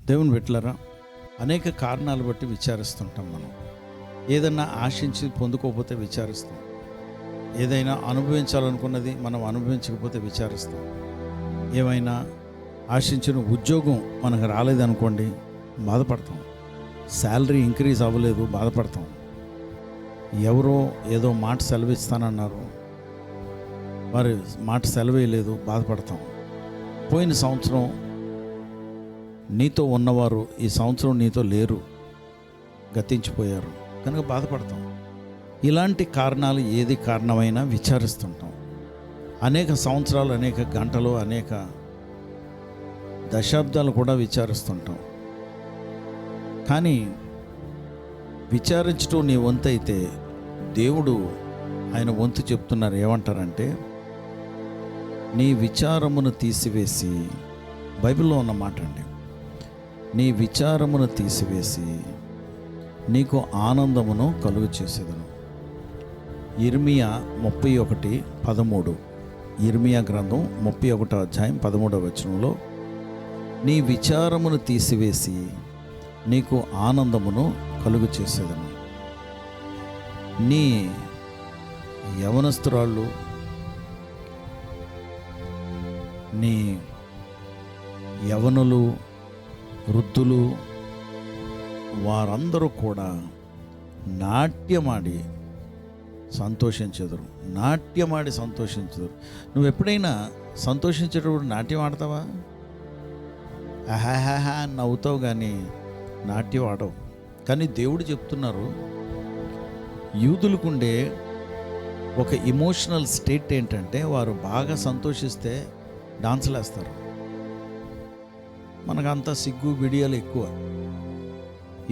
దేవుని బిడ్డలారా, అనేక కారణాలు బట్టి విచారిస్తుంటాం. మనం ఏదన్నా ఆశించి పొందుకోకపోతే విచారిస్తాం. ఏదైనా అనుభవించాలనుకున్నది మనం అనుభవించకపోతే విచారిస్తాం. ఏమైనా ఆశించిన ఉద్యోగం మనకు రాలేదనుకోండి, బాధపడతాం. శాలరీ ఇంక్రీజ్ అవ్వలేదు, బాధపడతాం. ఎవరో ఏదో మాట సెలవిస్తానన్నారు, వారి మాట సెలవేయలేదు, బాధపడతాం. పోయిన సంవత్సరం నీతో ఉన్నవారు ఈ సంవత్సరం నీతో లేరు, గతించిపోయారు, కనుక బాధపడతాం. ఇలాంటి కారణాలు ఏది కారణమైనా విచారిస్తుంటాం. అనేక సంవత్సరాలు, అనేక గంటలు, అనేక దశాబ్దాలు కూడా విచారిస్తుంటాం. కానీ విచారించడం నీ వంతు అయితే, దేవుడు ఆయన వంతు చెప్తున్నారు. ఏమంటారంటే, నీ విచారమును తీసివేసి, బైబిల్లో ఉన్న మాట అండి, నీ విచారమును తీసివేసి నీకు ఆనందమును కలుగు చేసేదను. ఇర్మియా 31:13. ఇర్మియా గ్రంథం 31వ అధ్యాయం 13వ వచనంలో, నీ విచారమును తీసివేసి నీకు ఆనందమును కలుగు చేసేదను. నీ యవనస్తురాళ్ళు, నీ యవనులు, వృద్ధులు, వారందరూ కూడా నాట్యమాడి సంతోషించెదరు. నాట్యమాడి సంతోషించెదరు. నువ్వు ఎప్పుడైనా సంతోషించేటప్పుడు నాట్యం ఆడతావా? ఆహాహా నవ్వుతావు కానీ నాట్యం ఆడవు. కానీ దేవుడు చెప్తున్నారు, యూదులకుండే ఒక ఇమోషనల్ స్టేట్ ఏంటంటే, వారు బాగా సంతోషిస్తే డాన్సులు వేస్తారు. మనకంతా సిగ్గు బిడియాలు ఎక్కువ,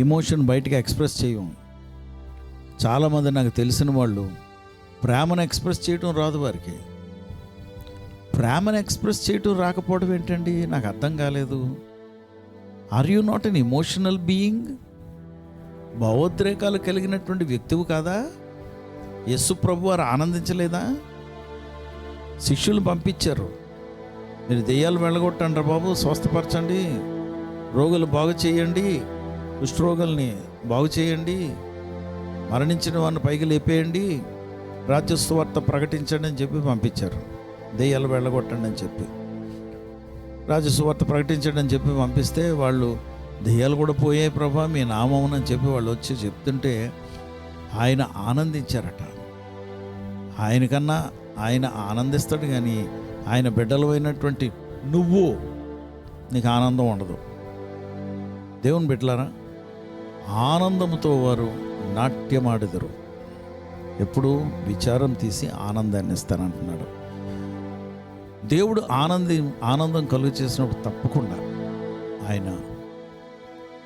ఇమోషన్ బయటకు ఎక్స్ప్రెస్ చేయం. చాలామంది నాకు తెలిసిన వాళ్ళు ప్రేమను ఎక్స్ప్రెస్ చేయటం రాదు వారికి. ప్రేమను ఎక్స్ప్రెస్ చేయటం రాకపోవడం ఏంటండి? నాకు అర్థం కాలేదు. Are you not an emotional being? భావోద్రేకాలు కలిగినటువంటి వ్యక్తివి కాదా? యేసు ప్రభు వారు ఆనందించలేదా? శిష్యులు పంపించారు, మీరు దెయ్యాలు వెళ్ళగొట్టండి బాబు, స్వస్థపరచండి, రోగులు బాగు చేయండి, కుష్ఠరోగుల్ని బాగు చేయండి, మరణించిన వారిని పైకి లేపేయండి, రాజ్య సువార్త ప్రకటించండి అని చెప్పి పంపించారు. దెయ్యాలు వెళ్ళగొట్టండి అని చెప్పి, రాజ్య సువార్త ప్రకటించండి అని చెప్పి పంపిస్తే, వాళ్ళు దెయ్యాలు కూడా పోయాయి ప్రభా మీ నామమునని చెప్పి వాళ్ళు వచ్చి చెప్తుంటే ఆయన ఆనందించారట. ఆయనకన్నా ఆయన ఆనందిస్తాడు, కానీ ఆయన బిడ్డలు అయినటువంటి నీకు ఆనందం ఉండదు. దేవుని బిడ్డలారా, ఆనందముతో వారు నాట్యమాడెదరు. ఎప్పుడు విచారం తీసి ఆనందాన్ని ఇస్తానంటున్నాడు. దేవుడు ఆనందం కలుగు చేసినప్పుడు తప్పకుండా ఆయన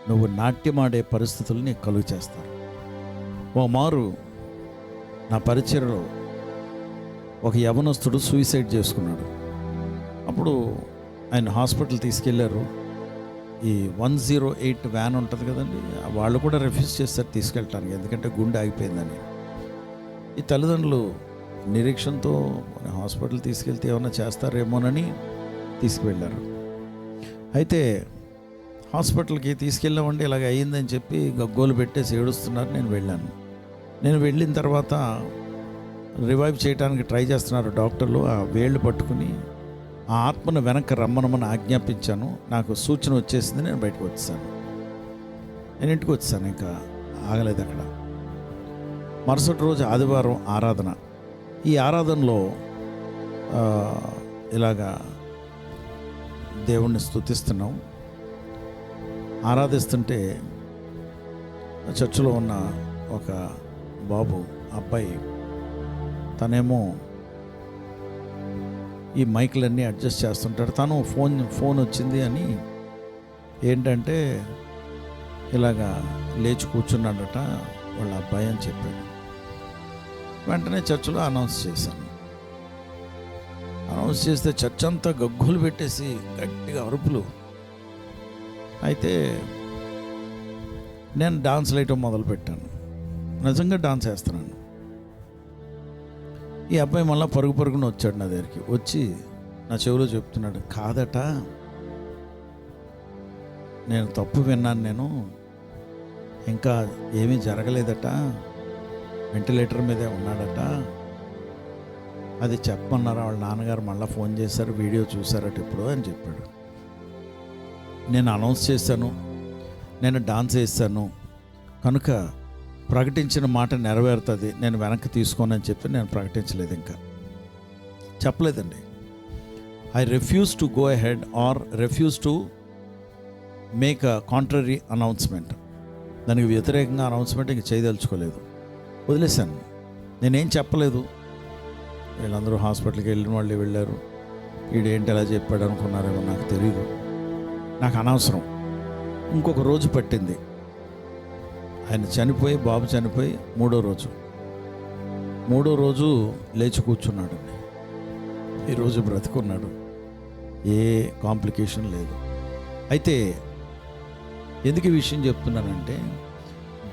నువ్వు నాట్యమాడే పరిస్థితులు నీకు కలుగు చేస్తారు. ఓ మారు నా పరిచర్యలో ఒక యవనస్తుడు సూసైడ్ చేసుకున్నాడు. అప్పుడు ఆయన హాస్పిటల్ తీసుకెళ్లారు. ఈ 108 వ్యాన్ ఉంటుంది కదండి, వాళ్ళు కూడా రిఫ్యూజ్ చేస్తారు తీసుకెళ్ళటానికి, ఎందుకంటే గుండె ఆగిపోయిందని. ఈ తల్లిదండ్రులు నిరీక్షణతో హాస్పిటల్ తీసుకెళ్తే ఏమైనా చేస్తారేమోనని తీసుకువెళ్ళారు. అయితే హాస్పిటల్కి తీసుకెళ్ళామండి, ఇలాగ అయ్యిందని చెప్పి గగ్గోలు పెట్టేసి ఏడుస్తున్నారు. నేను వెళ్ళిన తర్వాత రివైవ్ చేయడానికి ట్రై చేస్తున్నారు డాక్టర్లు. ఆ వేళ్ళు పట్టుకుని ఆ ఆత్మను వెనక్కి రమ్మనమని ఆజ్ఞాపించాను. నాకు సూచన వచ్చేసింది, నేను బయటకు వచ్చాను. నేను ఇంటికి వచ్చాను, ఇంకా ఆగలేదు అక్కడ. మరుసటి రోజు ఆదివారం ఆరాధన. ఈ ఆరాధనలో ఇలాగా దేవుణ్ణి స్తుతిస్తున్నాం. ఆరాధిస్తుంటే చర్చిలో ఉన్న ఒక బాబు, అబ్బాయి, తనేమో ఈ మైకులన్నీ అడ్జస్ట్ చేస్తుంటాడు. తను ఫోన్ వచ్చింది అని ఏంటంటే ఇలాగా లేచి కూర్చున్నాడట వాళ్ళ అబ్బాయి అని చెప్పాడు. వెంటనే చర్చిలో అనౌన్స్ చేశాను. అనౌన్స్ చేస్తే చర్చ్ అంతా గగ్గులు పెట్టేసి గట్టిగా అరుపులు. అయితే నేను డాన్స్ వేయటం మొదలుపెట్టాను. నిజంగా డాన్స్ వేస్తున్నాను. ఈ అబ్బాయి మళ్ళీ పరుగున వచ్చాడు నా దగ్గరికి. వచ్చి నా చెవిలో చెప్తున్నాడు, కాదట నేను తప్పు విన్నాను, నేను ఇంకా ఏమీ జరగలేదట, వెంటిలేటర్ మీదే ఉన్నాడట, అది చెప్పమన్నారు. వాళ్ళ నాన్నగారు మళ్ళీ ఫోన్ చేశారు, వీడియో చూసారట ఇప్పుడు అని చెప్పాడు. నేను అనౌన్స్ చేశాను, నేను డాన్స్ వేసాను, కనుక ప్రకటించిన మాట నెరవేరుతుంది, నేను వెనక్కి తీసుకోనని చెప్పి నేను ప్రకటించలేదు, ఇంకా చెప్పలేదండి. I refuse to go ahead or refuse to make a contrary announcement. దానికి వ్యతిరేకంగా అనౌన్స్మెంట్ ఇంక చేయదలుచుకోలేదు, వదిలేశాను. నేనేం చెప్పలేదు. వీళ్ళందరూ హాస్పిటల్కి వెళ్ళిన వాళ్ళు వెళ్ళారు, వీడేంటి ఎలా చెప్పాడు అనుకున్నారేమో, నాకు తెలీదు, నాకు అనవసరం. ఇంకొక రోజు పట్టింది. ఆయన చనిపోయి, బాబు చనిపోయి మూడో రోజు లేచి కూర్చున్నాడండి. ఈరోజు బ్రతుకున్నాడు, ఏ కాంప్లికేషన్ లేదు. అయితే ఎందుకు ఈ విషయం చెప్తున్నానంటే,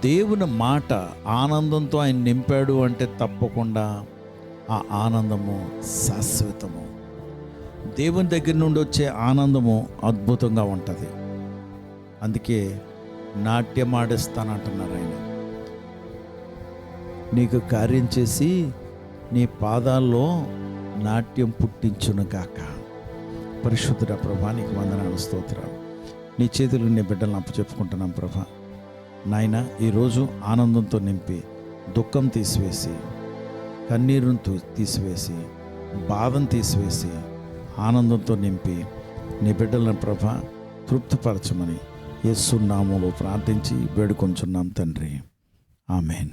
దేవుని మాట ఆనందంతో ఆయన నింపాడు అంటే తప్పకుండా ఆ ఆనందము శాశ్వతము. దేవుని దగ్గర నుండి వచ్చే ఆనందము అద్భుతంగా ఉంటుంది. అందుకే నాట్యం ఆడిస్తానంటున్నారు ఆయన. నీకు కార్యం చేసి నీ పాదాల్లో నాట్యం పుట్టించును గాక. పరిశుద్ధుడ ప్రభా, నీకు వందనాలు, స్తోత్రాలు. నీ చేతులు నీ బిడ్డలను అప్పచెప్పుకుంటున్నాం ప్రభా. నాయన, ఈరోజు ఆనందంతో నింపి, దుఃఖం తీసివేసి, కన్నీరును తీసివేసి, బాధను తీసివేసి, ఆనందంతో నింపి నీ బిడ్డలను ప్రభా తృప్తిపరచమని యేసు నామములో ప్రార్థించి వేడుకొంచున్నాం తండ్రి. ఆమేన్.